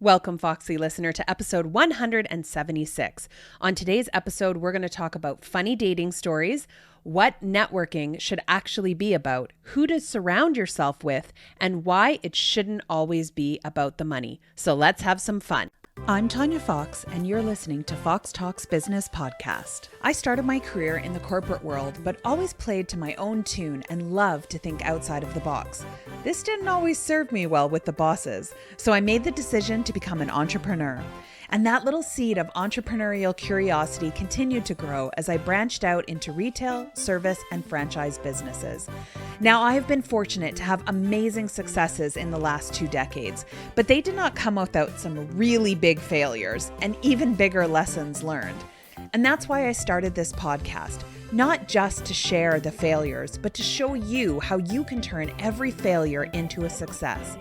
Welcome, Foxy listener, to episode 176. On today's episode, we're going to talk about funny dating stories, what networking should actually be about, who to surround yourself with, and why it shouldn't always be about the money. So let's have some fun. I'm Tanya Fox, and you're listening to Fox Talks Business Podcast. I started my career in the corporate world, but always played to my own tune and loved to think outside of the box. This didn't always serve me well with the bosses, so I made the decision to become an entrepreneur. And that little seed of entrepreneurial curiosity continued to grow as I branched out into retail, service, and franchise businesses. Now, I have been fortunate to have amazing successes in the last 2 decades, but they did not come without some really big failures and even bigger lessons learned. And that's why I started this podcast, not just to share the failures, but to show you how you can turn every failure into a success.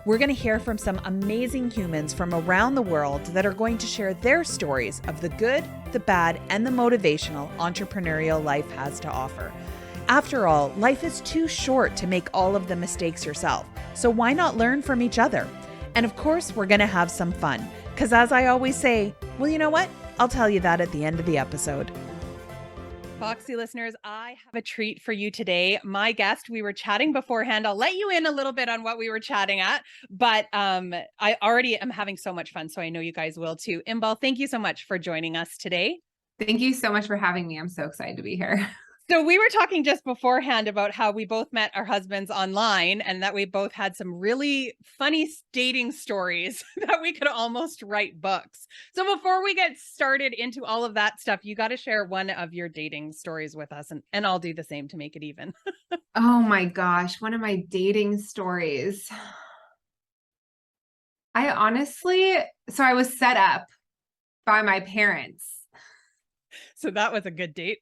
We're going to hear from some amazing humans from around the world that are going to share their stories of the good, the bad, and the motivational entrepreneurial life has to offer. After all, life is too short to make all of the mistakes yourself, so why not learn from each other? And of course, we're going to have some fun, because as I always say, well, you know what? I'll tell you that at the end of the episode. Foxy listeners, I have a treat for you today. My guest, we were chatting beforehand. I'll let you in a little bit on what we were chatting at, but I already am having so much fun, so I know you guys will too. Inbal, thank you so much for joining us today. Thank you so much for having me. I'm so excited to be here. So we were talking just beforehand about how we both met our husbands online and that we both had some really funny dating stories that we could almost write books. So before we get started into all of that stuff, you got to share one of your dating stories with us, and I'll do the same to make it even. Oh my gosh, one of my dating stories. I was set up by my parents. So that was a good date.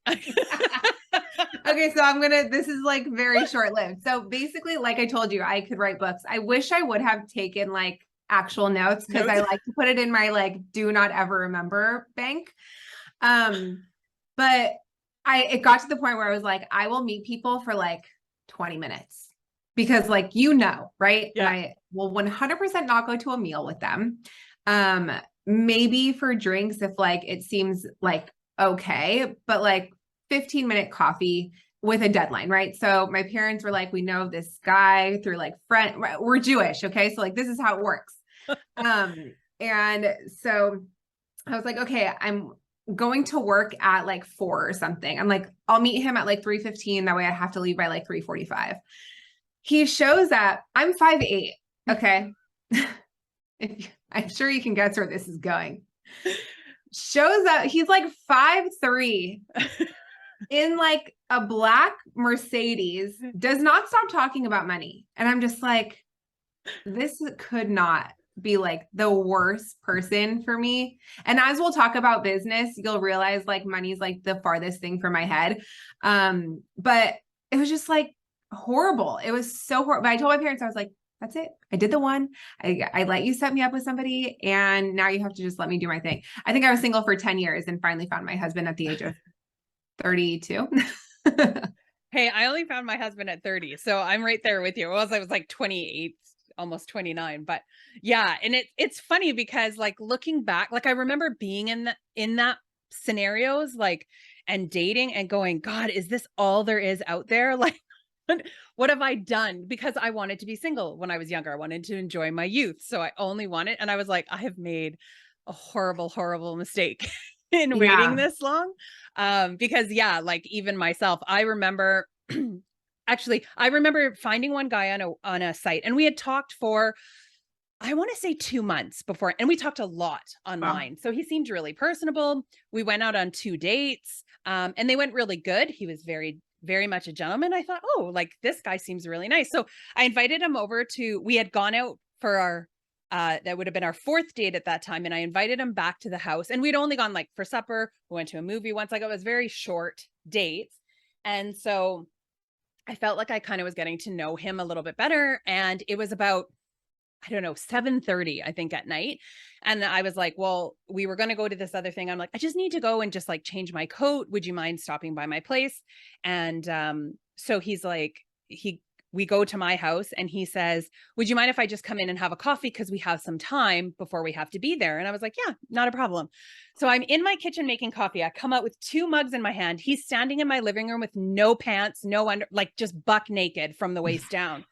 Okay, so this is like very short-lived. So basically, like I told you, I could write books. I wish I would have taken like actual notes because I like to put it in my like do not ever remember bank. But it got to the point where I was like, I will meet people for like 20 minutes because like, right? Yeah. And I will 100% not go to a meal with them. Maybe for drinks if like it seems like okay, but like 15-minute coffee with a deadline, right? So my parents were like, we know this guy through like friend, we're Jewish. Okay. So like, this is how it works. And so I was like, okay, I'm going to work at like 4 or something. I'm like, I'll meet him at like 3:15. That way I have to leave by like 3:45. He shows up. I'm 5'8". Okay. I'm sure you can guess where this is going. Shows up. He's like 5'3". In like a black Mercedes, does not stop talking about money. And I'm just like, this could not be like the worst person for me. And as we'll talk about business, you'll realize like money's like the farthest thing from my head. But it was just like horrible. It was so horrible. But I told my parents, I was like, that's it. I did the one. I let you set me up with somebody. And now you have to just let me do my thing. I think I was single for 10 years and finally found my husband at the age of 32. Hey, I only found my husband at 30. So I'm right there with you. I was like 28, almost 29. But yeah, and it's funny because like looking back, like I remember being in that scenarios, like, and dating and going, God, is this all there is out there? Like, what have I done? Because I wanted to be single when I was younger. I wanted to enjoy my youth. So I only wanted, and I was like, I have made a horrible, horrible mistake in waiting this long. Because yeah, like even myself, I remember actually, I remember finding one guy on a site, and we had talked for, I want to say 2 months before, and we talked a lot online. Wow. So he seemed really personable. We went out on 2 dates, and they went really good. He was very, very much a gentleman. I thought, oh, like this guy seems really nice. So I invited him over we had gone out for our, that would have been our 4th date at that time. And I invited him back to the house, and we'd only gone like for supper. We went to a movie once. Like it was very short dates. And so I felt like I kind of was getting to know him a little bit better. And it was about, I don't know, 7:30, I think at night. And I was like, well, we were going to go to this other thing. I'm like, I just need to go and just like change my coat. Would you mind stopping by my place? And so he's like, he we go to my house and he says, would you mind if I just come in and have a coffee? Because we have some time before we have to be there. And I was like, yeah, not a problem. So I'm in my kitchen making coffee. I come out with 2 mugs in my hand. He's standing in my living room with no pants, no under, like just buck naked from the waist down.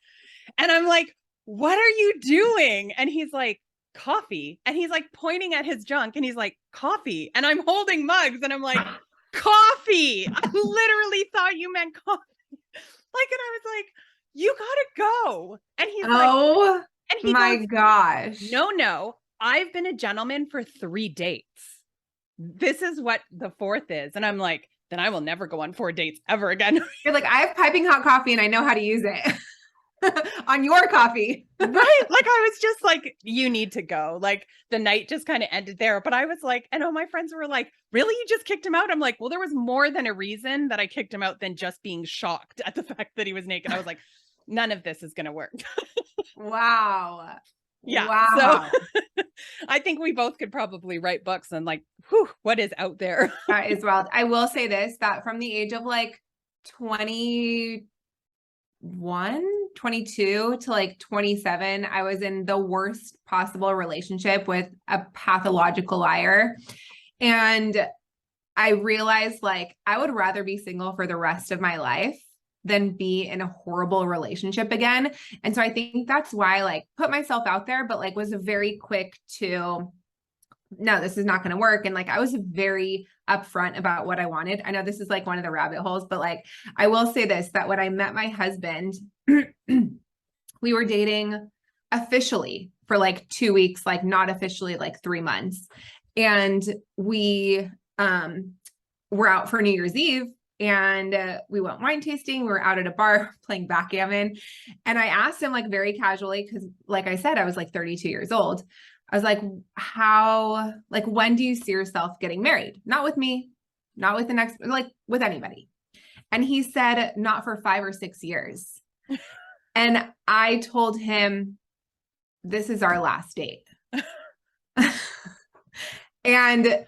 And I'm like, what are you doing? And he's like, coffee. And he's like pointing at his junk and he's like, coffee. And I'm holding mugs and I'm like, coffee. I literally thought you meant coffee. Like, and I was like, you gotta go. And he's oh and he my goes, gosh. no, I've been a gentleman for 3 dates. This is what the 4th is. And I'm like, then I will never go on 4 dates ever again. You're like, I have piping hot coffee and I know how to use it. On your coffee. Right. Like I was just like, you need to go. Like the night just kind of ended there. But I was like, and all my friends were like, really? You just kicked him out? I'm like, well, there was more than a reason that I kicked him out than just being shocked at the fact that he was naked. I was like, none of this is going to work. Wow. Yeah. Wow. So I think we both could probably write books on like, whew, what is out there. That is wild. I will say this, that from the age of like 21, 22 to like 27, I was in the worst possible relationship with a pathological liar. And I realized like I would rather be single for the rest of my life than be in a horrible relationship again. And so I think that's why I like put myself out there, but like was very quick to, no, this is not going to work. And like, I was very upfront about what I wanted. I know this is like one of the rabbit holes, but like, I will say this, that when I met my husband, we were dating officially for like 2 weeks, like not officially like 3 months. And we were out for New Year's Eve and we went wine tasting. We were out at a bar playing backgammon. And I asked him like very casually, because like I said, I was like 32 years old. I was like, how, like, when do you see yourself getting married? Not with me, not with the next, like with anybody. And he said, not for 5 or 6 years. And I told him, this is our last date. And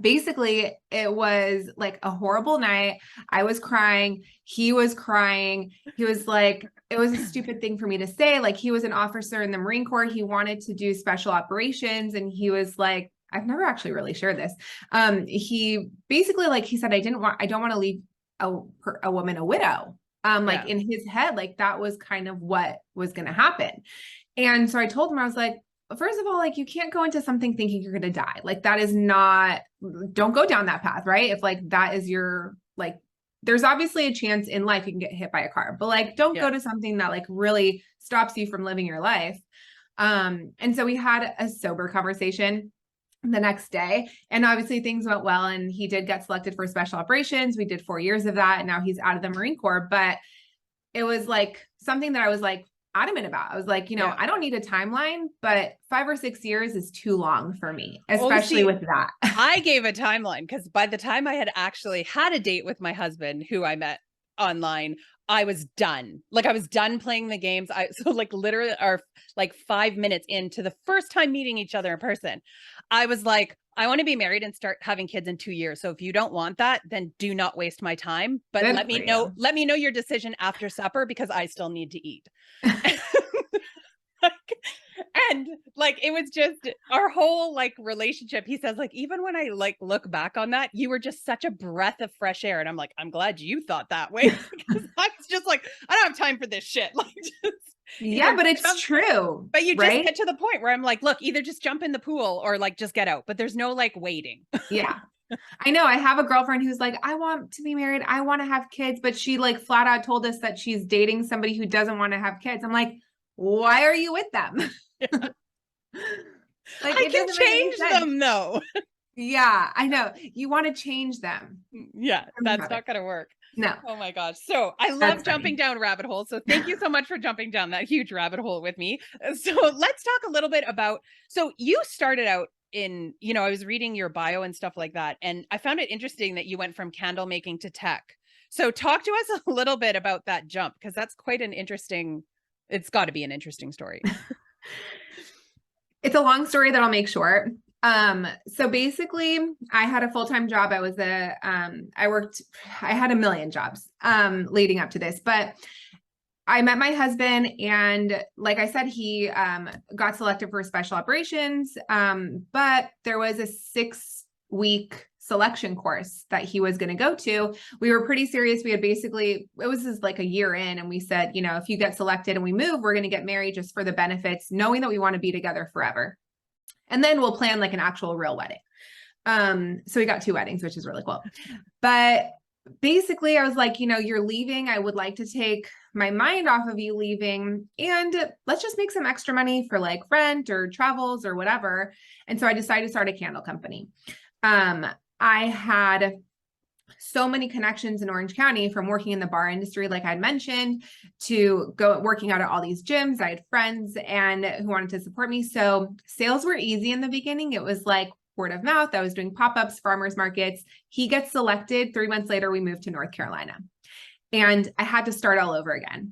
basically it was like a horrible night. I was crying. He was crying. He was like, it was a stupid thing for me to say. Like he was an officer in the Marine Corps. He wanted to do special operations. And he was like, I've never actually really shared this. He basically, like he said, I don't want to leave a woman a widow. Like in his head, like that was kind of what was going to happen. And so I told him, I was like, first of all, like you can't go into something thinking you're going to die. Like that is not, don't go down that path, right? If like that is your, like, there's obviously a chance in life you can get hit by a car, but like, don't go to something that like really stops you from living your life. And so we had a sober conversation the next day, and obviously things went well. And he did get selected for special operations. We did 4 years of that. And now he's out of the Marine Corps, but it was like something that I was like adamant about. I was like, you know, I don't need a timeline, but 5 or 6 years is too long for me, especially with that. I gave a timeline because by the time I had actually had a date with my husband, who I met online, I was done. Like I was done playing the games. So like literally are like 5 minutes into the first time meeting each other in person, I was like, I want to be married and start having kids in 2 years. So if you don't want that, then do not waste my time. But let me know your decision after supper because I still need to eat. And like it was just our whole like relationship. He says like, even when I like look back on that, you were just such a breath of fresh air. And I'm like, I'm glad you thought that way, because I was just like, I don't have time for this shit. Like just, but it's true. But you just get to the point where I'm like, look, either just jump in the pool or like just get out. But there's no like waiting. Yeah. I know. I have a girlfriend who's like, I want to be married. I want to have kids. But she like flat out told us that she's dating somebody who doesn't want to have kids. I'm like, why are you with them? Yeah. Like I can change them though. Yeah, I know. You want to change them. Yeah, that's not going to work. No. Oh my gosh. So I love jumping down rabbit holes. So thank you so much for jumping down that huge rabbit hole with me. So let's talk a little bit about, so you started out in, you know, I was reading your bio and stuff like that. And I found it interesting that you went from candle making to tech. So talk to us a little bit about that jump, because that's quite an interesting, it's got to be an interesting story. It's a long story that I'll make short. So basically I had a full-time job. I had a million jobs, leading up to this, but I met my husband, and like I said, he got selected for special operations, but there was a 6-week selection course that he was going to go to. We were pretty serious. We had basically, it was just like a year in, and we said, you know, if you get selected and we move, we're going to get married just for the benefits, knowing that we want to be together forever. And then we'll plan like an actual real wedding. So we got 2 weddings, which is really cool. But basically, I was like, you know, you're leaving. I would like to take my mind off of you leaving, and let's just make some extra money for like rent or travels or whatever. And so I decided to start a candle company. I had so many connections in Orange County from working in the bar industry, like I'd mentioned, to go working out at all these gyms. I had friends and who wanted to support me. So sales were easy in the beginning. It was like word of mouth. I was doing pop-ups, farmers markets. He gets selected. 3 months later, we moved to North Carolina, and I had to start all over again.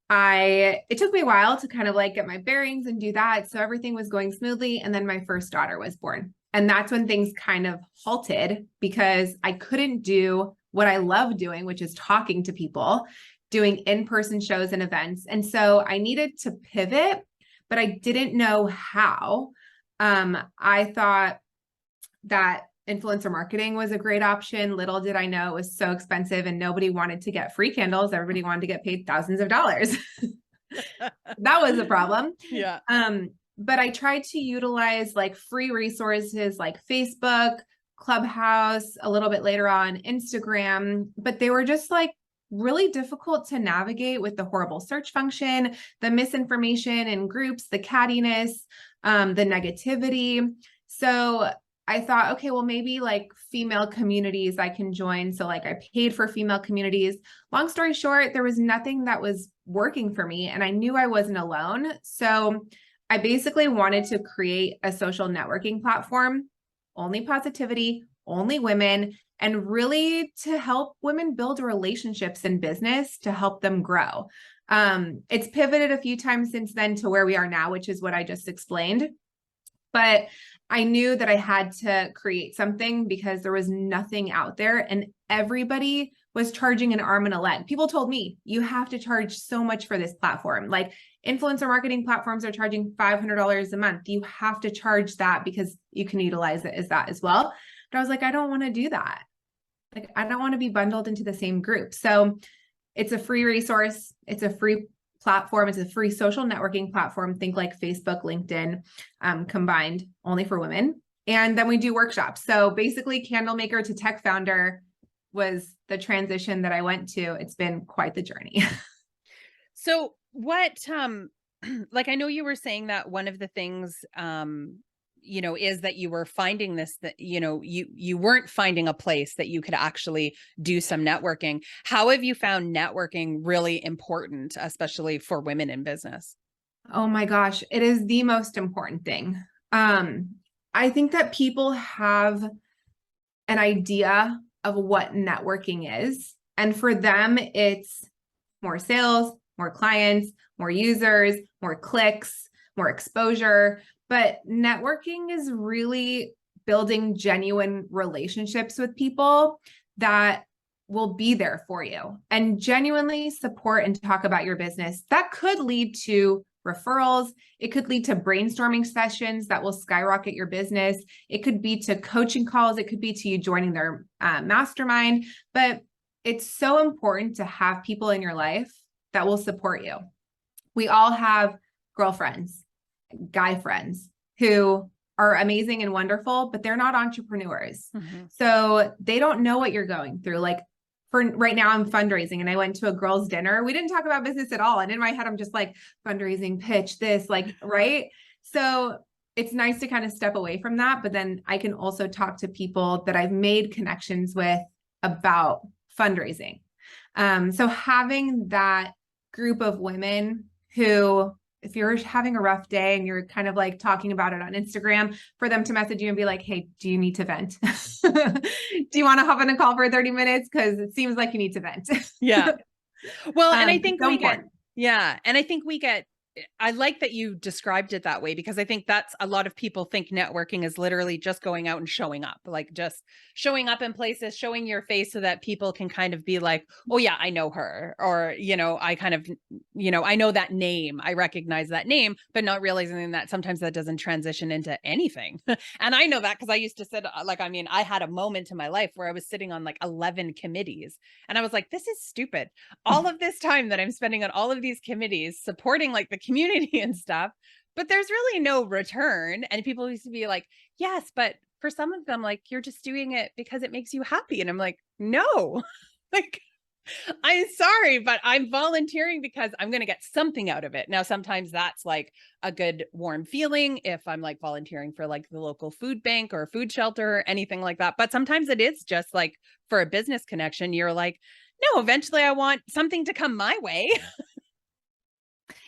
It took me a while to kind of like get my bearings and do that. So everything was going smoothly. And then my first daughter was born. And that's when things kind of halted, because I couldn't do what I love doing, which is talking to people, doing in-person shows and events. And so I needed to pivot, but I didn't know how. I thought that influencer marketing was a great option. Little did I know it was so expensive, and nobody wanted to get free candles. Everybody wanted to get paid thousands of dollars. That was a problem. Yeah. But I tried to utilize like free resources like Facebook, Clubhouse, a little bit later on Instagram, but they were just like really difficult to navigate with the horrible search function, the misinformation in groups, the cattiness, the negativity. So I thought, okay, well, maybe like female communities I can join. So like I paid for female communities. Long story short, there was nothing that was working for me, and I knew I wasn't alone. So I basically wanted to create a social networking platform, only positivity, only women, and really to help women build relationships in business to help them grow. It's pivoted a few times since then to where we are now, which is what I just explained. But I knew that I had to create something because there was nothing out there, and everybody was charging an arm and a leg. People told me, you have to charge so much for this platform. Like influencer marketing platforms are charging $500 a month. You have to charge that because you can utilize it as that as well. But I was like, I don't want to do that. Like, I don't want to be bundled into the same group. So it's a free resource. It's a free platform. It's a free social networking platform. Think like Facebook, LinkedIn, combined, only for women. And then we do workshops. So basically, candle maker to tech founder was the transition that I went to. It's been quite the journey. So what, like, I know you were saying that one of the things, you know, is that you were finding this, that, you know, you weren't finding a place that you could actually do some networking. How have you found networking really important, especially for women in business? Oh my gosh, it is the most important thing. I think that people have an idea of what networking is. And for them, it's more sales, more clients, more users, more clicks, more exposure. But networking is really building genuine relationships with people that will be there for you and genuinely support and talk about your business. That could lead to referrals. It could lead to brainstorming sessions that will skyrocket your business. It could be to coaching calls. It could be to you joining their mastermind. But it's so important to have people in your life that will support you. We all have girlfriends, guy friends who are amazing and wonderful, but they're not entrepreneurs. Mm-hmm. So they don't know what you're going through. Like for right now, I'm fundraising, and I went to a girls' dinner. We didn't talk about business at all. And in my head, I'm just like, fundraising, pitch, this, like, right? So it's nice to kind of step away from that. But then I can also talk to people that I've made connections with about fundraising. So having that group of women who, if you're having a rough day and you're kind of like talking about it on Instagram, for them to message you and be like, hey, do you need to vent? Do you want to hop on a call for 30 minutes? Because it seems like you need to vent. Yeah. Well, and I think so important. And I think we get I like that you described it that way, because I think that's a lot of people think networking is literally just going out and showing up, like just showing up in places, showing your face so that people can kind of be like, oh yeah, I know her, or, I kind of, I know that name, I recognize that name, but not realizing that sometimes that doesn't transition into anything. And I know that because I used to sit, I had a moment in my life where I was sitting on like 11 committees, and I was like, this is stupid. All of this time that I'm spending on all of these committees supporting like the community and stuff, but there's really no return. And people used to be like, yes, but for some of them, like, you're just doing it because it makes you happy. And I'm like, no, like, I'm sorry, but I'm volunteering because I'm going to get something out of it. Now, sometimes that's like a good warm feeling if I'm like volunteering for like the local food bank or food shelter or anything like that. But sometimes it is just like for a business connection, you're like, no, eventually I want something to come my way.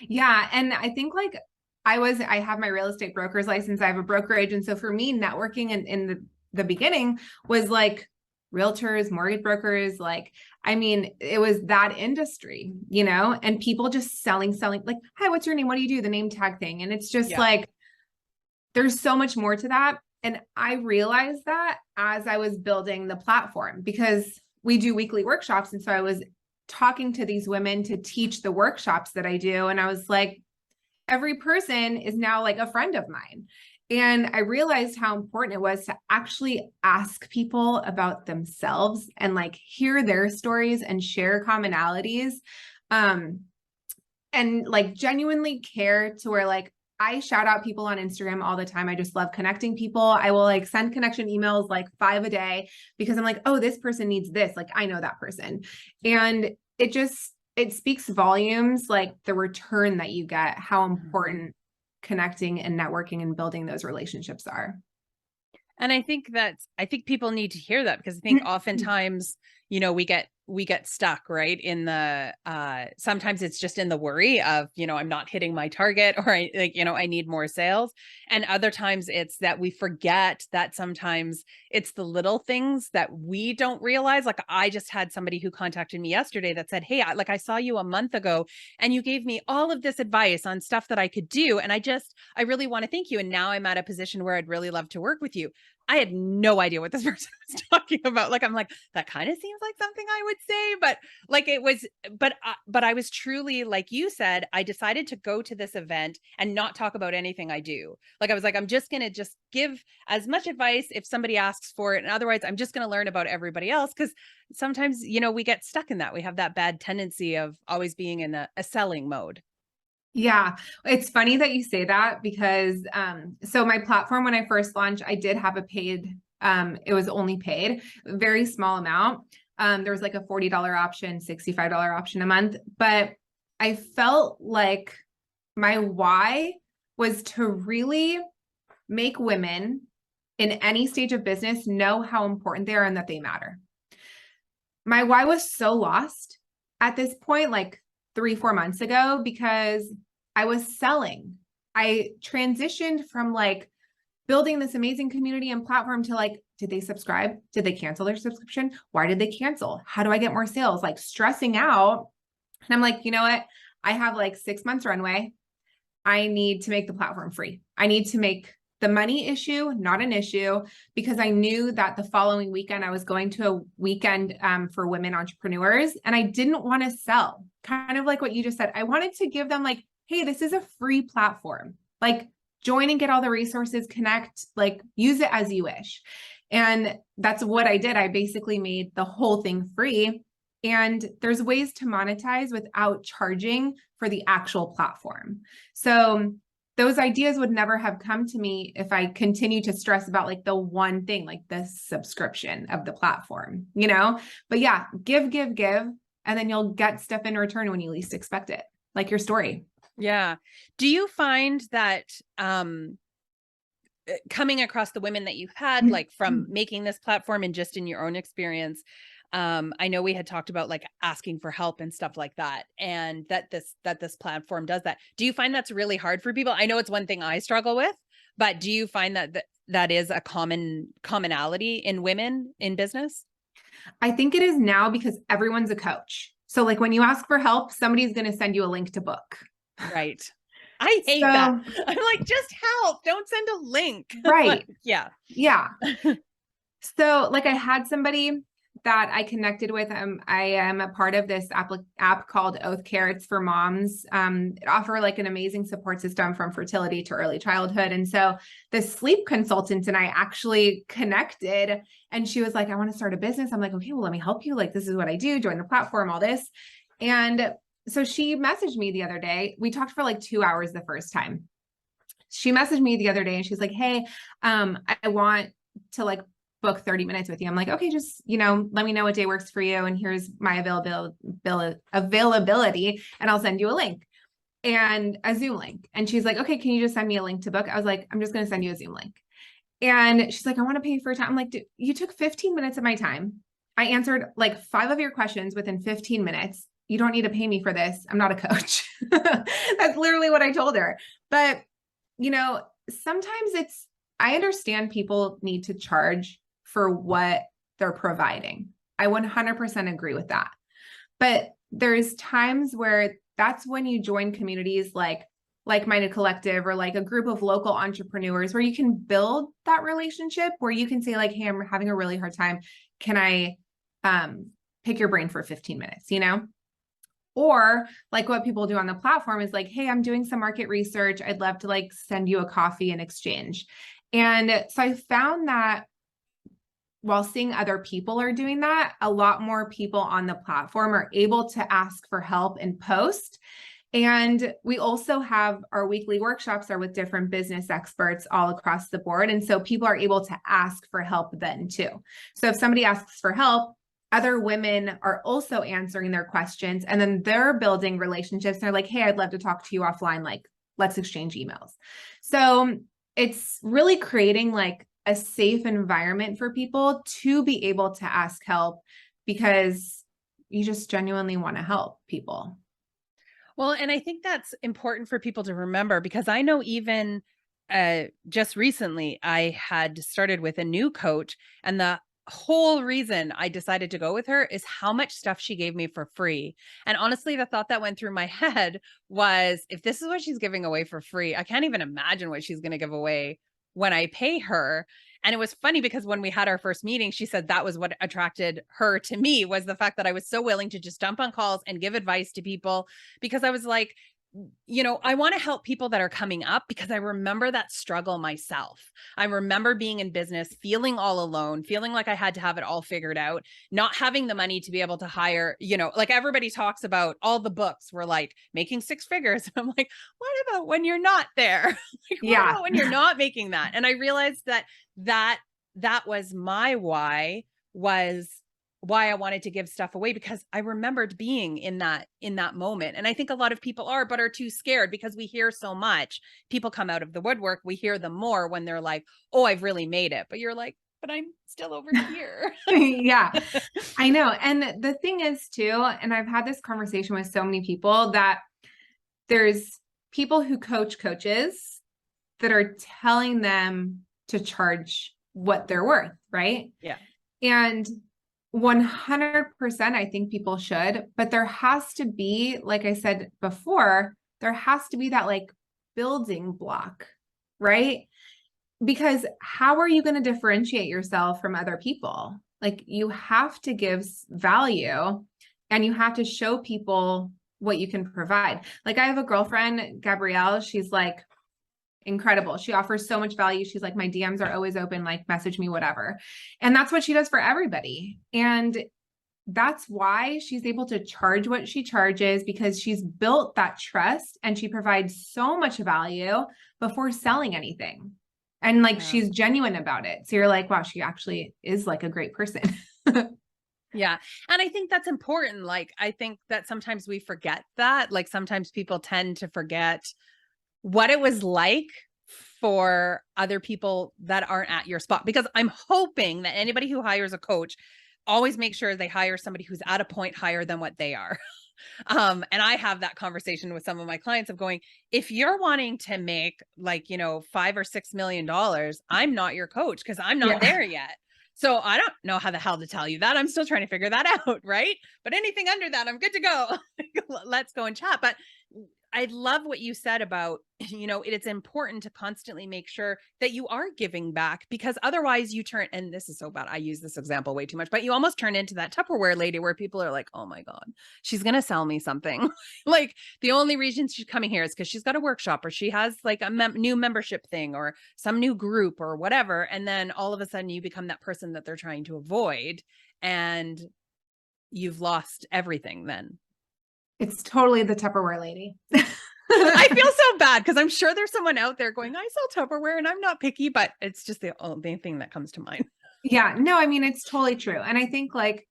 Yeah. And I think like I have my real estate broker's license. I have a brokerage. And so for me, networking in the beginning was like realtors, mortgage brokers, like, I mean, it was that industry, and people just selling, like, hi, what's your name? What do you do? The name tag thing. And it's just Yeah. like, there's so much more to that. And I realized that as I was building the platform, because we do weekly workshops. And so I was talking to these women to teach the workshops that I do. And I was like, every person is now like a friend of mine. And I realized how important it was to actually ask people about themselves and like hear their stories and share commonalities. And like genuinely care to where like I shout out people on Instagram all the time. I just love connecting people. I will like send connection emails like 5 a day because I'm like, oh, this person needs this. Like I know that person. And it speaks volumes, like the return that you get, how important connecting and networking and building those relationships are. And I think people need to hear that, because I think oftentimes, we get stuck right in the sometimes it's just in the worry of, I'm not hitting my target, or I need more sales. And other times it's that we forget that sometimes it's the little things that we don't realize. Like I just had somebody who contacted me yesterday that said, hey, I saw you a month ago and you gave me all of this advice on stuff that I could do, and I really want to thank you, and now I'm at a position where I'd really love to work with you. I had no idea what this person was talking about. Like, I'm like, that kind of seems like something I would say, but like it was, but I was truly, like you said, I decided to go to this event and not talk about anything I do. Like, I was like, I'm just going to just give as much advice if somebody asks for it. And otherwise I'm just going to learn about everybody else. Cause sometimes, we get stuck in that. We have that bad tendency of always being in a selling mode. Yeah, it's funny that you say that because so my platform when I first launched, I did have a paid, it was only paid, very small amount. There was like a $40 option, $65 option a month, but I felt like my why was to really make women in any stage of business know how important they are and that they matter. My why was so lost at this point, like 3-4 months ago, because I was selling. I transitioned from like building this amazing community and platform to like, did they subscribe? Did they cancel their subscription? Why did they cancel? How do I get more sales? Like stressing out. And I'm like, you know what? I have like 6 months runway. I need to make the platform free. I need to make the money issue not an issue, because I knew that the following weekend I was going to a weekend for women entrepreneurs, and I didn't want to sell. Kind of like what you just said. I wanted to give them like, hey, this is a free platform. Like join and get all the resources, connect, like use it as you wish. And that's what I did. I basically made the whole thing free. And there's ways to monetize without charging for the actual platform. So those ideas would never have come to me if I continue to stress about like the one thing, like the subscription of the platform, But yeah, give, and then you'll get stuff in return when you least expect it, like your story. Yeah. Do you find that coming across the women that you've had, like from making this platform and just in your own experience, I know we had talked about like asking for help and stuff like that, and that this platform does that. Do you find that's really hard for people? I know it's one thing I struggle with, but do you find that is a commonality in women in business? I think it is now because everyone's a coach. So like when you ask for help, somebody's going to send you a link to book. Right. I hate that. So, I'm like, just help. Don't send a link. right. Yeah. Yeah. So like I had somebody that I connected with. I am a part of this app called Oath Care. It's for moms. It offer like an amazing support system from fertility to early childhood. And so the sleep consultant and I actually connected, and she was like, I want to start a business. I'm like, okay, well, let me help you. Like, this is what I do, join the platform, all this. And so she messaged me the other day. We talked for like 2 hours the first time. She messaged me the other day and she's like, hey, I want to like book 30 minutes with you. I'm like, okay, just, let me know what day works for you. And here's my availability, and I'll send you a link and a Zoom link. And she's like, okay, can you just send me a link to book? I was like, I'm just going to send you a Zoom link. And she's like, I want to pay for your time. I'm like, dude, you took 15 minutes of my time. I answered like 5 of your questions within 15 minutes. You don't need to pay me for this. I'm not a coach. That's literally what I told her. But, sometimes I understand people need to charge for what they're providing. I 100% agree with that. But there's times where that's when you join communities like-minded collective or like a group of local entrepreneurs where you can build that relationship, where you can say like, hey, I'm having a really hard time. Can I pick your brain for 15 minutes, Or like what people do on the platform is like, hey, I'm doing some market research. I'd love to like send you a coffee in exchange. And so I found that while seeing other people are doing that, a lot more people on the platform are able to ask for help and post. And we also have our weekly workshops are with different business experts all across the board. And so people are able to ask for help then too. So if somebody asks for help, other women are also answering their questions, and then they're building relationships. And they're like, hey, I'd love to talk to you offline. Like, let's exchange emails. So it's really creating like a safe environment for people to be able to ask help, because you just genuinely want to help people. Well, and I think that's important for people to remember, because I know even just recently I had started with a new coach, and the whole reason I decided to go with her is how much stuff she gave me for free. And honestly, the thought that went through my head was, if this is what she's giving away for free, I can't even imagine what she's going to give away when I pay her. And it was funny because when we had our first meeting, she said that was what attracted her to me, was the fact that I was so willing to just jump on calls and give advice to people, because I was like, I want to help people that are coming up, because I remember that struggle myself. I remember being in business, feeling all alone, feeling like I had to have it all figured out, not having the money to be able to hire, like everybody talks about, all the books were like making 6 figures. I'm like, what about when you're not there? Like, what Yeah. about when you're not making that? And I realized that was my why I wanted to give stuff away, because I remembered being in that moment. And I think a lot of people are too scared, because we hear so much. People come out of the woodwork, we hear them more when they're like, oh, I've really made it. But you're like, but I'm still over here. Yeah, I know. And the thing is too, and I've had this conversation with so many people, that there's people who coach coaches that are telling them to charge what they're worth, right? Yeah. And 100%, I think people should, but there has to be, like I said before, there has to be that like building block, right? Because how are you going to differentiate yourself from other people? Like, you have to give value, and you have to show people what you can provide. Like, I have a girlfriend, Gabrielle, she's like incredible. She offers so much value. She's like, my DMs are always open, like message me, whatever. And that's what she does for everybody. And that's why she's able to charge what she charges, because she's built that trust and she provides so much value before selling anything. And like, she's genuine about it. So you're like, wow, she actually is like a great person. Yeah. And I think that's important. Like, I think that sometimes we forget that. Like, sometimes people tend to forget what it was like for other people that aren't at your spot, because I'm hoping that anybody who hires a coach always make sure they hire somebody who's at a point higher than what they are. And I have that conversation with some of my clients of going, if you're wanting to make like, $5 or $6 million, I'm not your coach, because I'm not there yet. So I don't know how the hell to tell you that. I'm still trying to figure that out. Right. But anything under that, I'm good to go. Let's go and chat. But I love what you said about, it's important to constantly make sure that you are giving back, because otherwise you turn, and this is so bad, I use this example way too much, but you almost turn into that Tupperware lady where people are like, oh my God, she's going to sell me something. Like the only reason she's coming here is because she's got a workshop, or she has like a new membership thing, or some new group or whatever. And then all of a sudden you become that person that they're trying to avoid, and you've lost everything then. It's totally the Tupperware lady. I feel so bad because I'm sure there's someone out there going, I sell Tupperware and I'm not picky, but it's just the only thing that comes to mind. Yeah, no, I mean, it's totally true. And I think like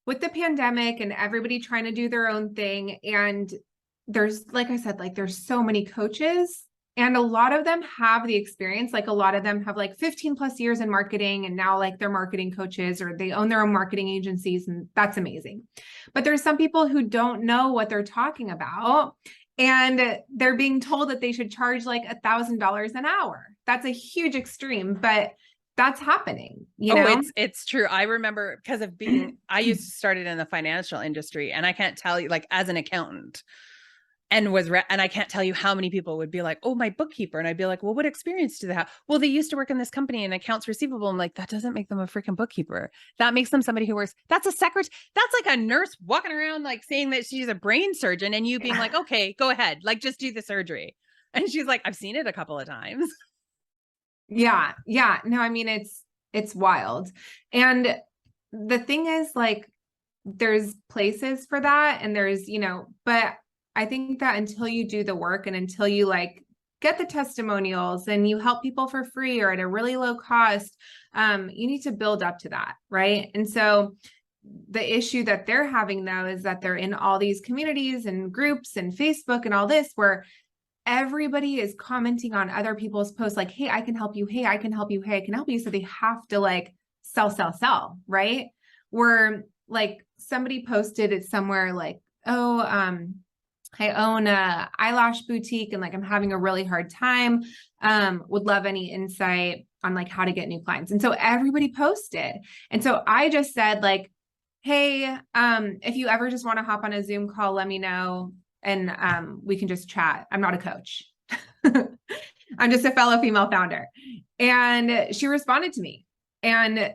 with the pandemic and everybody trying to do their own thing, and there's, like I said, like there's so many coaches, and a lot of them have the experience. Like a lot of them have like 15 plus years in marketing, and now like they're marketing coaches, or they own their own marketing agencies, and that's amazing. But there's some people who don't know what they're talking about, and they're being told that they should charge like $1,000 an hour. That's a huge extreme, but that's happening, you know? It's true. I remember because of being, I used to start it in the financial industry, and I can't tell you, like as an accountant, and and I can't tell you how many people would be like, oh, my bookkeeper. And I'd be like, well, what experience do they have? Well, they used to work in this company in accounts receivable. I'm like, that doesn't make them a freaking bookkeeper. That makes them somebody who works. That's a secretary. That's like a nurse walking around, like saying that she's a brain surgeon, and you being like, okay, go ahead. Like, just do the surgery. And she's like, I've seen it a couple of times. Yeah. Yeah. No, I mean, it's wild. And the thing is, like, there's places for that, and there's, but I think that until you do the work, and until you like get the testimonials and you help people for free or at a really low cost, you need to build up to that. Right. And so the issue that they're having though is that they're in all these communities and groups and Facebook and all this, where everybody is commenting on other people's posts like, hey, I can help you. Hey, I can help you. Hey, I can help you. So they have to like sell, right? Where like somebody posted it somewhere like, oh, I own a eyelash boutique, and like I'm having a really hard time. Would love any insight on like how to get new clients. And so everybody posted. And so I just said like, hey, if you ever just want to hop on a Zoom call, let me know, and we can just chat. I'm not a coach. I'm just a fellow female founder. And she responded to me. And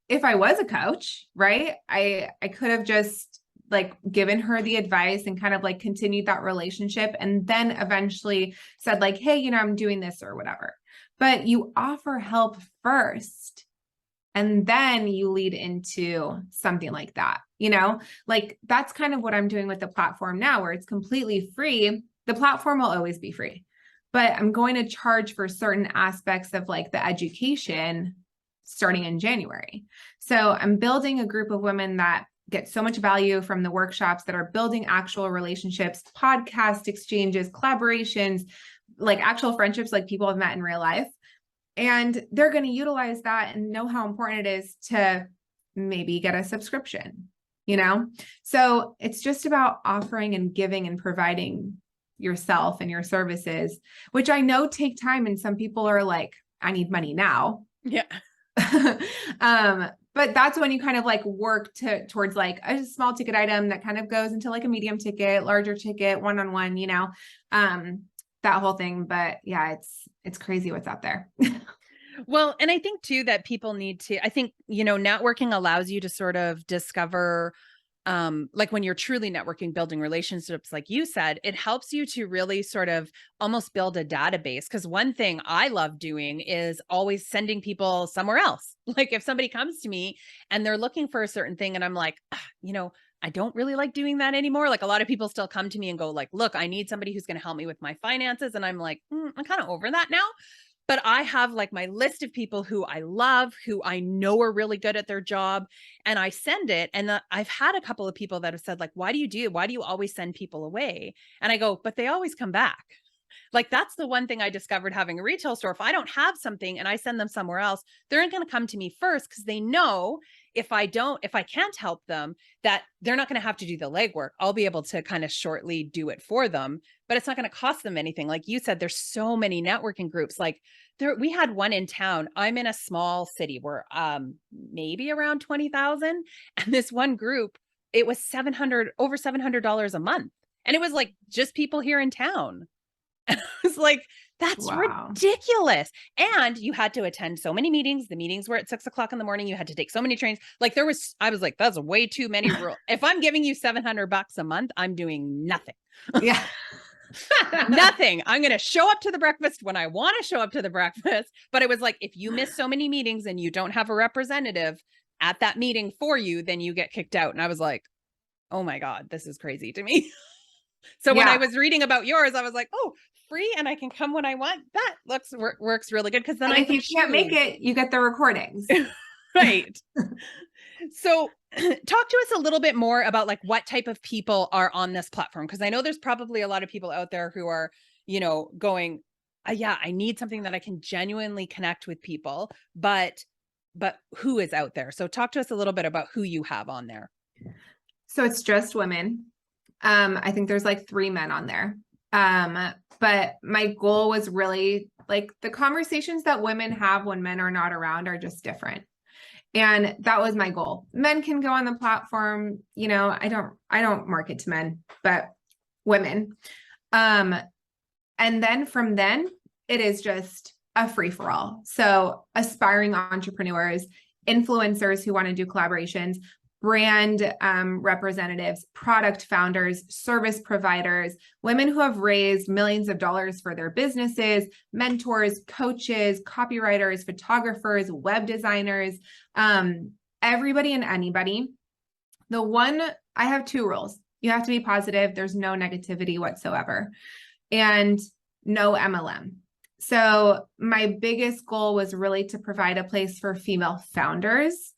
if I was a coach, right, I could have just like given her the advice and kind of like continued that relationship, and then eventually said like, hey, I'm doing this or whatever. But you offer help first, and then you lead into something like that, like that's kind of what I'm doing with the platform now, where it's completely free. The platform will always be free, but I'm going to charge for certain aspects of like the education starting in January. So I'm building a group of women that get so much value from the workshops, that are building actual relationships, podcast exchanges, collaborations, like actual friendships, like people have met in real life. And they're going to utilize that and know how important it is to maybe get a subscription, So it's just about offering and giving and providing yourself and your services, which I know take time. And some people are like, I need money now. Yeah. But that's when you kind of like work towards like a small ticket item that kind of goes into like a medium ticket, larger ticket, one-on-one, that whole thing. But yeah, it's crazy what's out there. Well, and I think too that people need to, I think, networking allows you to sort of discover, like when you're truly networking, building relationships, like you said, it helps you to really sort of almost build a database. Because one thing I love doing is always sending people somewhere else. Like if somebody comes to me and they're looking for a certain thing, and I'm like, I don't really like doing that anymore. Like a lot of people still come to me and go like, look, I need somebody who's going to help me with my finances. And I'm like, I'm kind of over that now. But I have like my list of people who I love, who I know are really good at their job, and I send it. And I've had a couple of people that have said like, why do you always send people away? And I go, but they always come back. Like that's the one thing I discovered having a retail store. If I don't have something and I send them somewhere else, they're going to come to me first, because they know if I can't help them, that they're not going to have to do the legwork. I'll be able to kind of shortly do it for them, but it's not going to cost them anything. Like you said, there's so many networking groups. Like we had one in town. I'm in a small city where maybe around 20,000. And this one group, it was over $700 a month. And it was like just people here in town. I was like, that's Wow. ridiculous. And you had to attend so many meetings. The meetings were at 6:00 in the morning. You had to take so many trains. Like I was like, that's way too many rules. If I'm giving you $700 a month, I'm doing nothing. Yeah. Nothing. I'm going to show up to the breakfast when I want to show up to the breakfast. But it was like, if you miss so many meetings and you don't have a representative at that meeting for you, then you get kicked out. And I was like, oh my God, this is crazy to me. So when I was reading about yours, I was like, oh, free and I can come when I want. That works really good. Because then and if you can't make it, you get the recordings. Right. So talk to us a little bit more about like what type of people are on this platform. Because I know there's probably a lot of people out there who are, going, yeah, I need something that I can genuinely connect with people, but who is out there? So talk to us a little bit about who you have on there. So it's just women. I think there's like 3 men on there. But my goal was really like the conversations that women have when men are not around are just different. And that was my goal. Men can go on the platform, I don't market to men, but women. And then from then it is just a free for all. So aspiring entrepreneurs, influencers who want to do collaborations, brand representatives, product founders, service providers, women who have raised millions of dollars for their businesses, mentors, coaches, copywriters, photographers, web designers, everybody and anybody. I have 2 rules. You have to be positive. There's no negativity whatsoever, and no MLM. So my biggest goal was really to provide a place for female founders,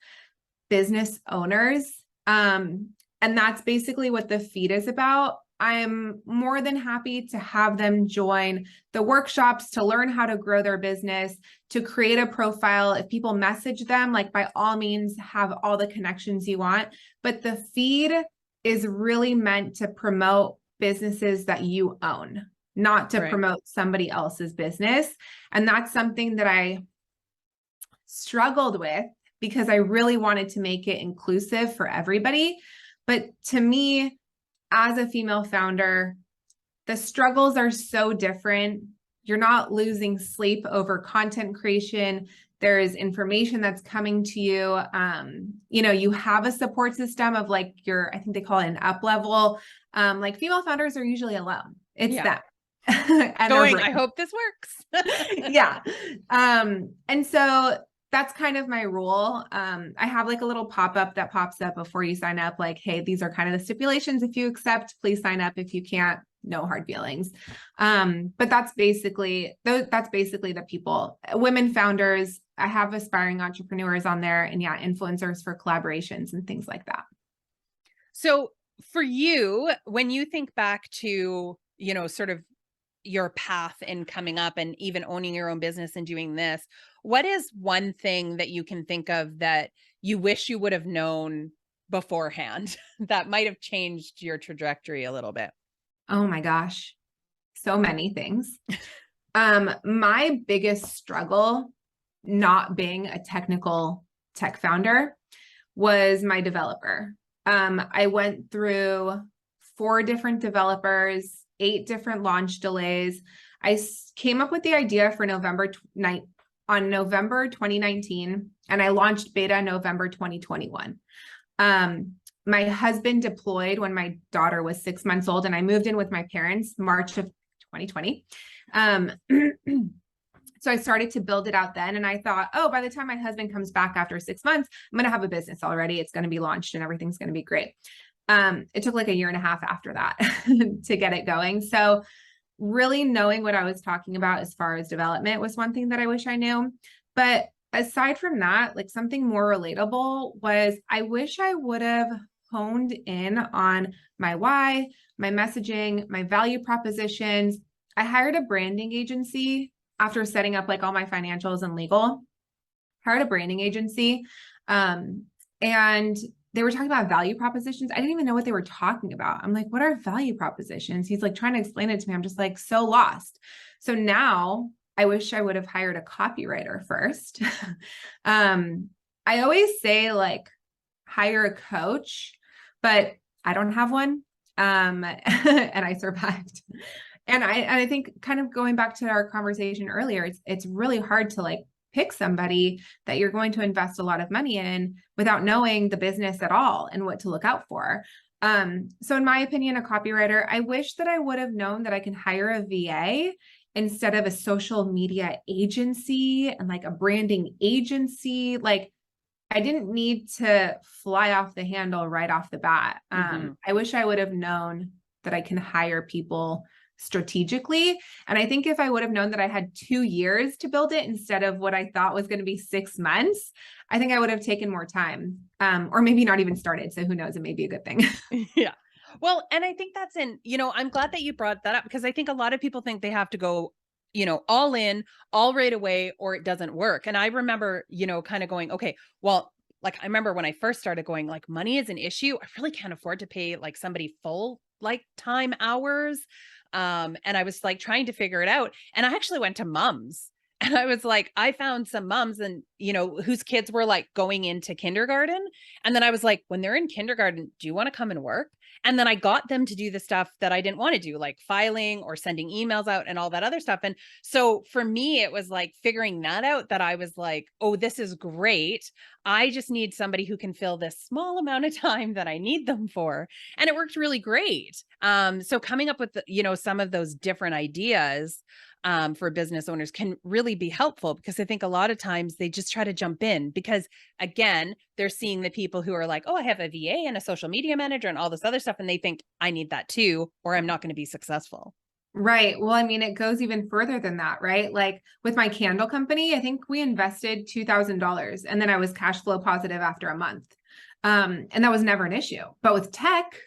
business owners. And that's basically what the feed is about. I'm more than happy to have them join the workshops to learn how to grow their business, to create a profile. If people message them, like by all means, have all the connections you want. But the feed is really meant to promote businesses that you own, not to promote somebody else's business. And that's something that I struggled with, because I really wanted to make it inclusive for everybody. But to me, as a female founder, the struggles are so different. You're not losing sleep over content creation. There is information that's coming to you. You have a support system of like I think they call it an up level. Like female founders are usually alone. It's them. And I hope this works. Yeah. And so that's kind of my rule. I have like a little pop-up that pops up before you sign up, like, hey, these are kind of the stipulations. If you accept, please sign up. If you can't, no hard feelings. But that's basically the people, women founders. I have aspiring entrepreneurs on there, and influencers for collaborations and things like that. So for you, when you think back to, sort of your path in coming up and even owning your own business and doing this, what is one thing that you can think of that you wish you would have known beforehand that might have changed your trajectory a little bit? Oh my gosh. So many things. My biggest struggle, not being a tech founder, was my developer. I went through 4 different developers, 8 different launch delays. I came up with the idea for November 2019, and I launched beta November 2021. My husband deployed when my daughter was 6 months old, and I moved in with my parents March of 2020. So I started to build it out then. And I thought, oh, by the time my husband comes back after 6 months, I'm going to have a business already. It's going to be launched and everything's going to be great. It took like a year and a half after that to get it going. So really knowing what I was talking about as far as development was one thing that I wish I knew. But aside from that, like something more relatable was I wish I would have honed in on my why, my messaging, my value propositions. I hired a branding agency after setting up like all my financials and legal. Hired a branding agency. And they were talking about value propositions. I didn't even know what they were talking about. I'm like, what are value propositions? He's like trying to explain it to me. I'm just like so lost. So now I wish I would have hired a copywriter first. I always say like hire a coach, but I don't have one. and I survived. And I think kind of going back to our conversation earlier, it's really hard to like pick somebody that you're going to invest a lot of money in without knowing the business at all and what to look out for. So in my opinion, a copywriter, I wish that I would have known that I can hire a VA instead of a social media agency and like a branding agency. Like I didn't need to fly off the handle right off the bat. I wish I would have known that I can hire people strategically. And I think if I would have known that I had 2 years to build it instead of what I thought was going to be 6 months, I think I would have taken more time, or maybe not even started. So who knows? It may be a good thing. Yeah. Well, and I think that's I'm glad that you brought that up because I think a lot of people think they have to go, all in, all right away, or it doesn't work. And I remember, kind of going, okay, well, like I remember when I first started going, like, money is an issue. I really can't afford to pay like somebody full like time hours. And I was like trying to figure it out. And I actually went to mums. And I was like, I found some moms and, whose kids were like going into kindergarten. And then I was like, when they're in kindergarten, do you want to come and work? And then I got them to do the stuff that I didn't want to do, like filing or sending emails out and all that other stuff. And so for me, it was like figuring that out that I was like, oh, this is great. I just need somebody who can fill this small amount of time that I need them for. And it worked really great. So coming up with, some of those different ideas for business owners can really be helpful because I think a lot of times they just try to jump in because again, they're seeing the people who are like, oh, I have a VA and a social media manager and all this other stuff. And they think I need that too, or I'm not going to be successful. Right. Well, I mean, it goes even further than that, right? Like with my candle company, I think we invested $2,000 and then I was cash flow positive after a month. And that was never an issue. But with tech,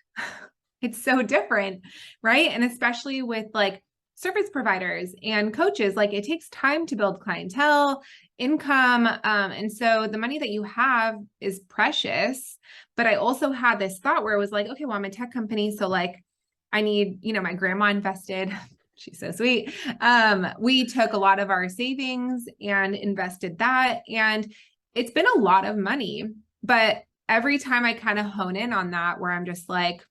it's so different, right? And especially with like service providers and coaches, like it takes time to build clientele, income. And so the money that you have is precious. But I also had this thought where it was like, okay, well, I'm a tech company. So like I need, my grandma invested. She's so sweet. We took a lot of our savings and invested that. And it's been a lot of money. But every time I kind of hone in on that, where I'm just like,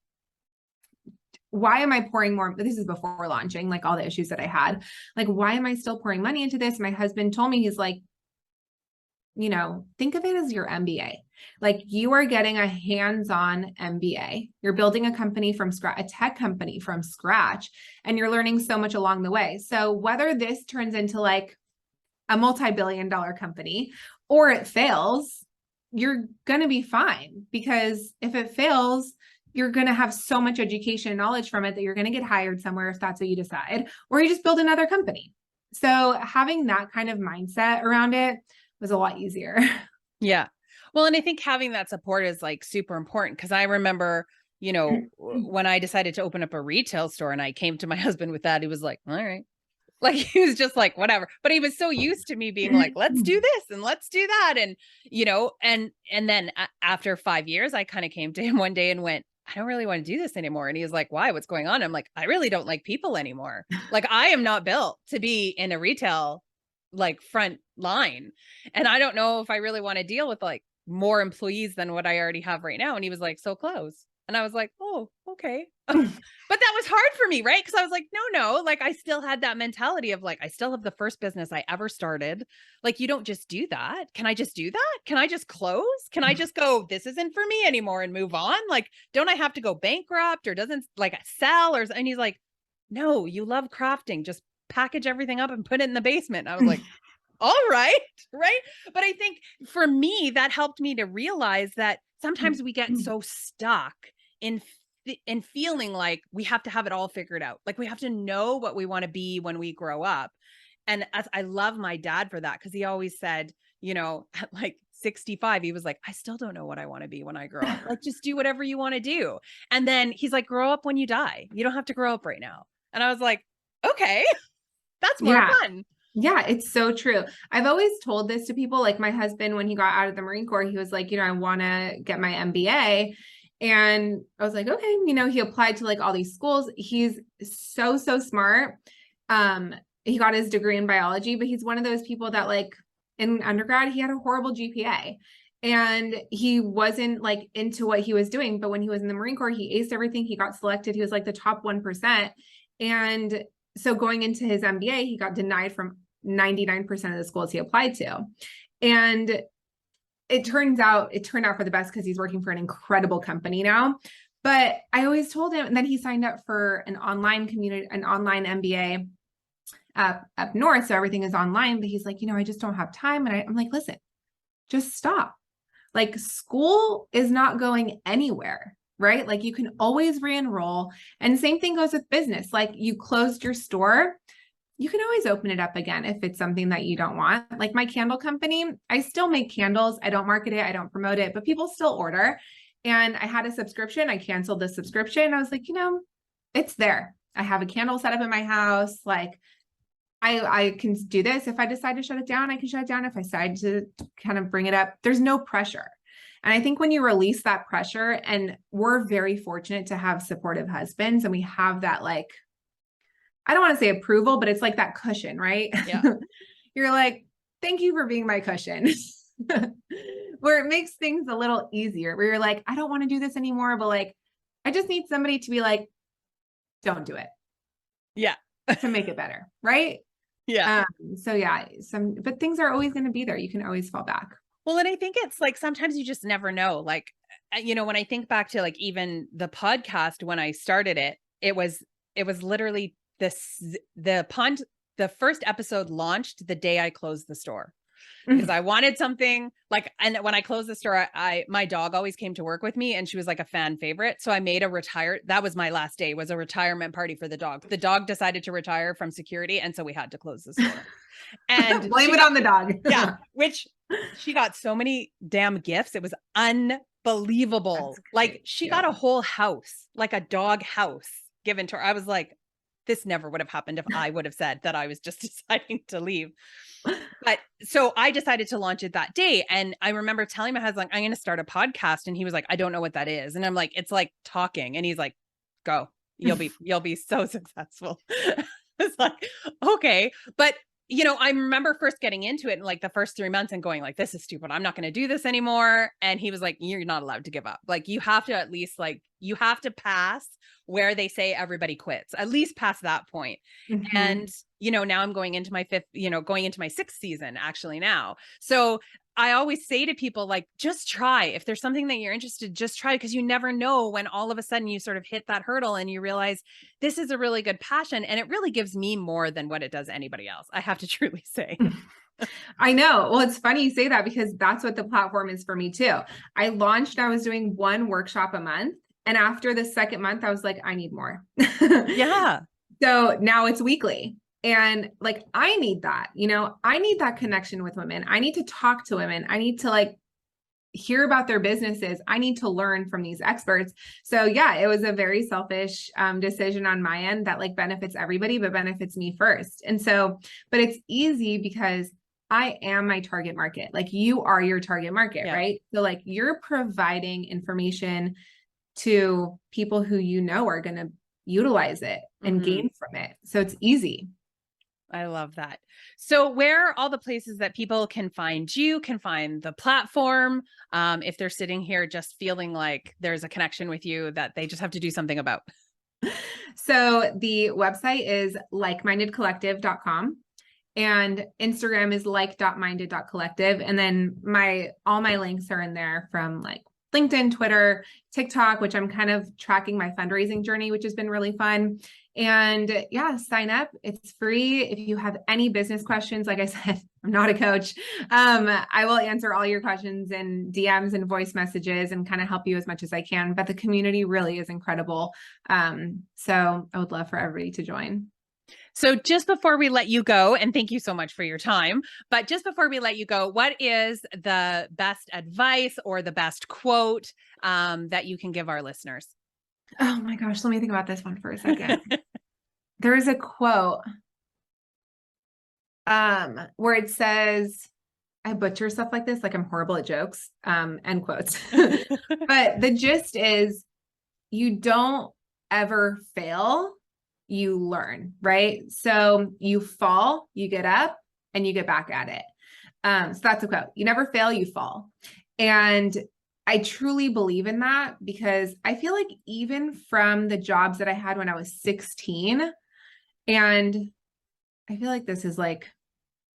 why am I pouring more? This is before launching, like all the issues that I had. Like, why am I still pouring money into this? My husband told me, he's like, think of it as your MBA. Like you are getting a hands-on MBA. You're building a company from scratch, a tech company from scratch, and you're learning so much along the way. So whether this turns into like a multi-billion-dollar company or it fails, you're going to be fine because if it fails, you're going to have so much education and knowledge from it that you're going to get hired somewhere if that's what you decide, or you just build another company. So having that kind of mindset around it was a lot easier. Yeah. Well, and I think having that support is like super important because I remember, when I decided to open up a retail store and I came to my husband with that, he was like, all right. Like he was just like, whatever. But he was so used to me being like, let's do this and let's do that. And, and then after 5 years, I kind of came to him one day and went, I don't really want to do this anymore. And he was like, why? What's going on? I'm like, I really don't like people anymore. Like I am not built to be in a retail like front line. And I don't know if I really want to deal with like more employees than what I already have right now. And he was like, so close. And I was like, oh, okay. But that was hard for me, right? Because I was like, no, like I still had that mentality of like, I still have the first business I ever started. Like, you don't just do that. Can I just do that? Can I just close? Can I just go, this isn't for me anymore and move on? Like, don't I have to go bankrupt or doesn't like sell or, and he's like, no, you love crafting. Just package everything up and put it in the basement. I was like, all right. Right. But I think for me, that helped me to realize that sometimes we get so stuck in feeling like we have to have it all figured out. Like we have to know what we want to be when we grow up. And as I love my dad for that, because he always said, at like 65, he was like, I still don't know what I want to be when I grow up. Like, just do whatever you want to do. And then he's like, grow up when you die. You don't have to grow up right now. And I was like, okay, that's more fun. Yeah, it's so true. I've always told this to people, like my husband, when he got out of the Marine Corps, he was like, I want to get my MBA. And I was like, okay, he applied to like all these schools. He's so smart. He got his degree in biology, but he's one of those people that like in undergrad, he had a horrible GPA. and he wasn't like into what he was doing. But when he was in the Marine Corps, he aced everything. He got selected. He was like the top 1%. And so going into his MBA, he got denied from 99% of the schools he applied to. And it turned out for the best because he's working for an incredible company now. But I always told him, and then he signed up for an online MBA up north. So everything is online, but he's like, I just don't have time. And I'm like, listen, just stop. Like, school is not going anywhere, right? Like, you can always re-enroll. And same thing goes with business. Like, you closed your store, you can always open it up again if it's something that you don't want. Like my candle company, I still make candles. I don't market it. I don't promote it, but people still order. And I had a subscription. I canceled the subscription. I was like, it's there. I have a candle set up in my house. Like, I can do this. If I decide to shut it down, I can shut it down. If I decide to kind of bring it up, there's no pressure. And I think when you release that pressure, and we're very fortunate to have supportive husbands, and we have that, like, I don't want to say approval, but it's like that cushion, right? Yeah. You're like, thank you for being my cushion. Where it makes things a little easier, where you're like, I don't want to do this anymore, but like, I just need somebody to be like, don't do it. Yeah. To make it better. Right. Yeah. So yeah, but things are always going to be there. You can always fall back. Well, and I think it's like, sometimes you just never know. Like, when I think back to like even the podcast, when I started it, it was literally the first episode launched the day I closed the store, because I wanted something like, and when I closed the store, my dog always came to work with me, and she was like a fan favorite. So I made that was my last day, was a retirement party for the dog. The dog decided to retire from security. And so we had to close the store, and blame it on the dog. Yeah. Which she got so many damn gifts. It was unbelievable. Like, she got a whole house, like a dog house given to her. I was like, this never would have happened if I would have said that I was just deciding to leave. But so I decided to launch it that day. And I remember telling my husband, I'm going to start a podcast. And he was like, I don't know what that is. And I'm like, it's like talking. And he's like, go, you'll be so successful. It's like, okay. But I remember first getting into it in like the first 3 months and going like, this is stupid. I'm not going to do this anymore. And he was like, you're not allowed to give up. Like, you have to at least, like, you have to pass where they say everybody quits, at least past that point. Mm-hmm. And, now I'm going into my sixth season actually now. So I always say to people, like, just try. If there's something that you're interested, just try, because you never know when all of a sudden you sort of hit that hurdle and you realize this is a really good passion. And it really gives me more than what it does anybody else, I have to truly say. I know. Well, it's funny you say that, because that's what the platform is for me too. I was doing one workshop a month. And after the second month, I was like, I need more. Yeah. So now it's weekly. And like, I need that, I need that connection with women. I need to talk to women. I need to like hear about their businesses. I need to learn from these experts. So yeah, it was a very selfish decision on my end that like benefits everybody, but benefits me first. And so, but it's easy because I am my target market. Like, you are your target market, yeah. Right? So like, you're providing information to people who are going to utilize it and gain from it. So it's easy. I love that. So where are all the places that people can find you, can find the platform, if they're sitting here just feeling like there's a connection with you that they just have to do something about? So the website is likemindedcollective.com, and Instagram is like.minded.collective. And then all my links are in there, from like LinkedIn, Twitter, TikTok, which I'm kind of tracking my fundraising journey, which has been really fun. And yeah, sign up. It's free. If you have any business questions, like I said, I'm not a coach. I will answer all your questions in DMs and voice messages and kind of help you as much as I can. But the community really is incredible. So I would love for everybody to join. So just before we let you go, and thank you so much for your time, but just before we let you go, what is the best advice or the best quote that you can give our listeners? Oh my gosh, let me think about this one for a second. There is a quote where it says, I butcher stuff like this, like I'm horrible at jokes, end quotes. But the gist is, you don't ever fail, you learn, right? So you fall, you get up, and you get back at it. So that's a quote. You never fail, you fall. And I truly believe in that because I feel like even from the jobs that I had when I was 16, and I feel like this is like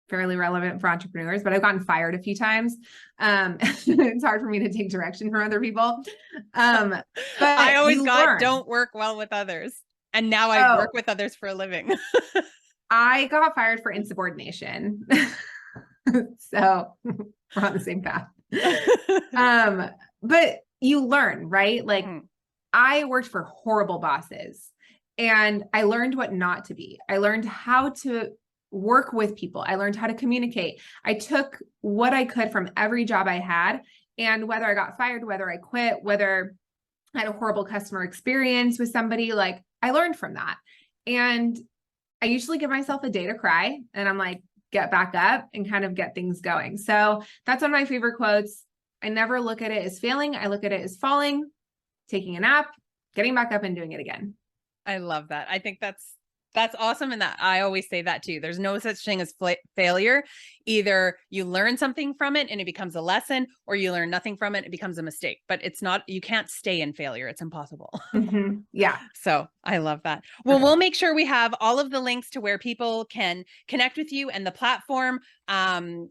fairly relevant for entrepreneurs, but I've gotten fired a few times. It's hard for me to take direction from other people. I But always you got learn. don't work well with others. And now I Oh, work with others for a living. I got fired for insubordination. So we're on the same path. But you learn, right? Like Mhm. I worked for horrible bosses and I learned what not to be. I learned how to work with people. I learned how to communicate. I took what I could from every job I had. And whether I got fired, whether I quit, whether I had a horrible customer experience with somebody, like I learned from that. And I usually give myself a day to cry and I'm like, get back up and kind of get things going. So that's one of my favorite quotes. I never look at it as failing. I look at it as falling, taking a nap, getting back up and doing it again. I love that. I think that's awesome. And that I always say that too. There's no such thing as failure. Either you learn something from it and it becomes a lesson, or you learn nothing from it, it becomes a mistake. But it's not, you can't stay in failure. It's impossible. Mm-hmm. Yeah. So I love that. Well, we'll make sure we have all of the links to where people can connect with you and the platform. And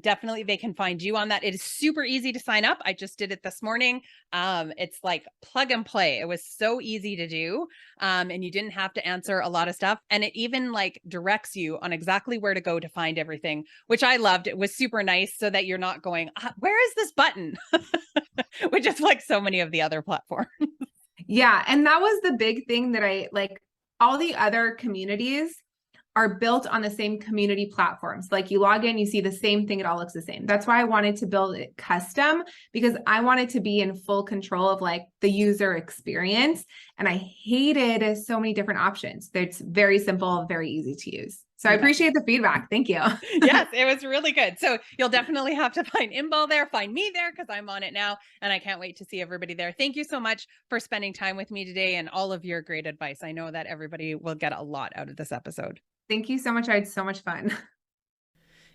definitely they can find you on that. It is super easy to sign up. I just did it this morning. It's like plug and play. It was so easy to do. And you didn't have to answer a lot of stuff. And it even like directs you on exactly where to go to find everything, which I loved. It was super nice so that you're not going, where is this button? Which is like so many of the other platforms. Yeah. And that was the big thing that I like. All the other communities are built on the same community platforms. Like you log in, you see the same thing, it all looks the same. That's why I wanted to build it custom, because I wanted to be in full control of like the user experience. And I hated so many different options. It's very simple, very easy to use. So I appreciate the feedback. Thank you. Yes, it was really good. So you'll definitely have to find Inbal there, find me there, because I'm on it now. And I can't wait to see everybody there. Thank you so much for spending time with me today and all of your great advice. I know that everybody will get a lot out of this episode. Thank you so much. I had so much fun.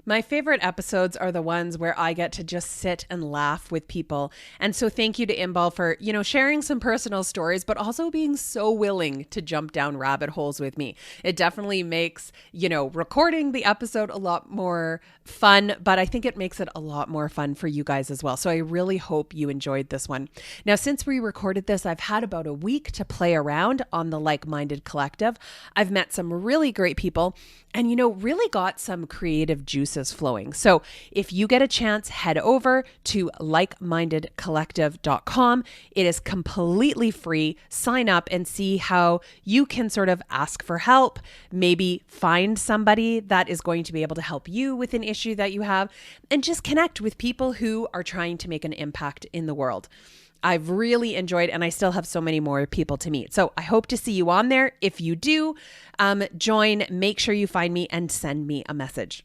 My favorite episodes are the ones where I get to just sit and laugh with people. And so thank you to Inbal for, sharing some personal stories, but also being so willing to jump down rabbit holes with me. It definitely makes, recording the episode a lot more fun, but I think it makes it a lot more fun for you guys as well. So I really hope you enjoyed this one. Now, since we recorded this, I've had about a week to play around on the Like-Minded Collective. I've met some really great people and, really got some creative juices flowing. So if you get a chance, head over to likemindedcollective.com. It is completely free. Sign up and see how you can sort of ask for help, maybe find somebody that is going to be able to help you with an issue that you have, and just connect with people who are trying to make an impact in the world. I've really enjoyed, and I still have so many more people to meet. So I hope to see you on there. If you do, join, make sure you find me and send me a message.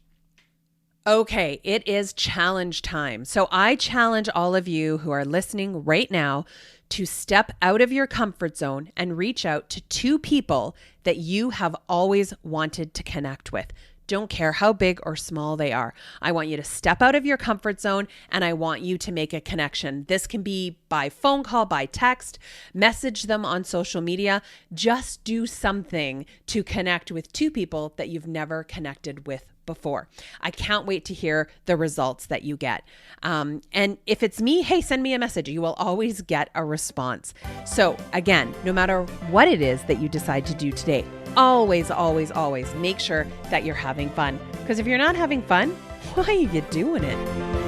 Okay, it is challenge time. So I challenge all of you who are listening right now to step out of your comfort zone and reach out to 2 people that you have always wanted to connect with. Don't care how big or small they are. I want you to step out of your comfort zone and I want you to make a connection. This can be by phone call, by text, message them on social media. Just do something to connect with 2 people that you've never connected with before. I can't wait to hear the results that you get. And if it's me, hey, send me a message. You will always get a response. So again, no matter what it is that you decide to do today, always, always, always make sure that you're having fun. Because if you're not having fun, why are you doing it?